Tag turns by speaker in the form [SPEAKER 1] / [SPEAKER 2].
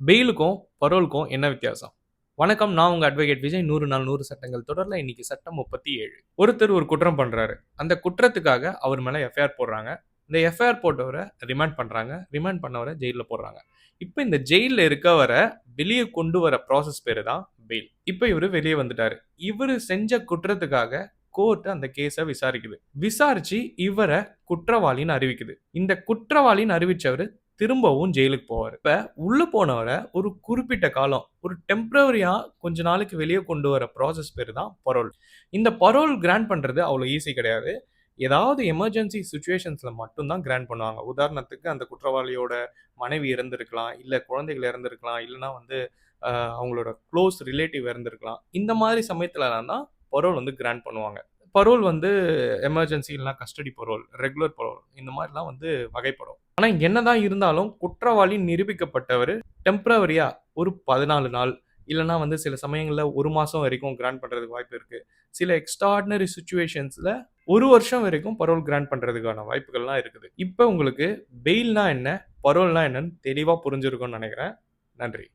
[SPEAKER 1] பெயிலுக்கும், பரோலுக்கும் என்ன வித்தியாசம்? வணக்கம். நான் உங்க அட்வொகேட் விஜய். 100 நாள் 100 சட்டங்கள் தொடர்ல இன்னைக்கு சட்டம் 37. ஒருத்தர் ஒரு குற்றம் பண்றாரு. அந்த குற்றத்துக்காக அவர் மேல எஃப்ஐஆர் போடுறாங்க. இந்த எஃப்ஐஆர் போட்டவர ரிமாண்ட் பண்றாங்க. ரிமாண்ட் பண்ணவர ஜெயில்ல போடுறாங்க. இப்ப இந்த ஜெயில்ல இருக்கவர வெளிய கொண்டு வர ப்ராசஸ் பேரு தான் பெயில். இப்ப இவரு வெளிய வந்துட்டாரு. இவரு செஞ்ச குற்றத்துக்காக கோர்ட் அந்த கேஸ விசாரிக்குது. விசாரிச்சு இவர குற்றவாளின்னு அறிவிக்குது. இந்த குற்றவாளின்னு அறிவிச்சவரு திரும்பவும் ஜெயிலுக்கு போவாரு. இப்ப உள்ள போனவர ஒரு குறிப்பிட்ட காலம், ஒரு டெம்பரரியா கொஞ்ச நாளைக்கு வெளிய கொண்டு வர ப்ராசஸ் பேரு தான் பரோல். இந்த பரோல் கிராண்ட் பண்றது அவ்வளோ ஈஸி கிடையாது. ஏதாவது எமர்ஜென்சி சிச்சுவேஷன்ஸ்ல மட்டும் தான் கிராண்ட் பண்ணுவாங்க. உதாரணத்துக்கு அந்த குற்றவாளியோட மனைவி இறந்திருக்கலாம், இல்ல குழந்தைகள் இறந்திருக்கலாம், இல்லன்னா வந்து அவங்களோட குளோஸ் ரிலேட்டிவ் இறந்திருக்கலாம். இந்த மாரி சமயத்துலலாம் தான் பரோல் வந்து கிராண்ட் பண்ணுவாங்க. பரோல் வந்து எமர்ஜென்சி இல்லனா கஸ்டடி பரோல், ரெகுலர் பரோல் இந்த மாரிலாம் வந்து வகைப்படும். ஆனா என்னதான் இருந்தாலும் குற்றவாளி நிரூபிக்கப்பட்டவரு டெம்பரரியா ஒரு 14 நாள் இல்லன்னா வந்து சில சமயங்கள்ல 1 மாசம் வரைக்கும் கிராண்ட் பண்றதுக்கு வாய்ப்பு இருக்கு. சில எக்ஸ்ட்ரார்டினரி சிச்சுவேஷன்ஸ்ல 1 வருஷம் வரைக்கும் பரோல் கிராண்ட் பண்றதுக்கான வாய்ப்புகள்லாம் இருக்குது. இப்ப உங்களுக்கு பெயில்னா என்ன? பரோல்னா என்னன்னு தெளிவா புரிஞ்சிருக்கும்னு நெனைக்கிறேன். நன்றி.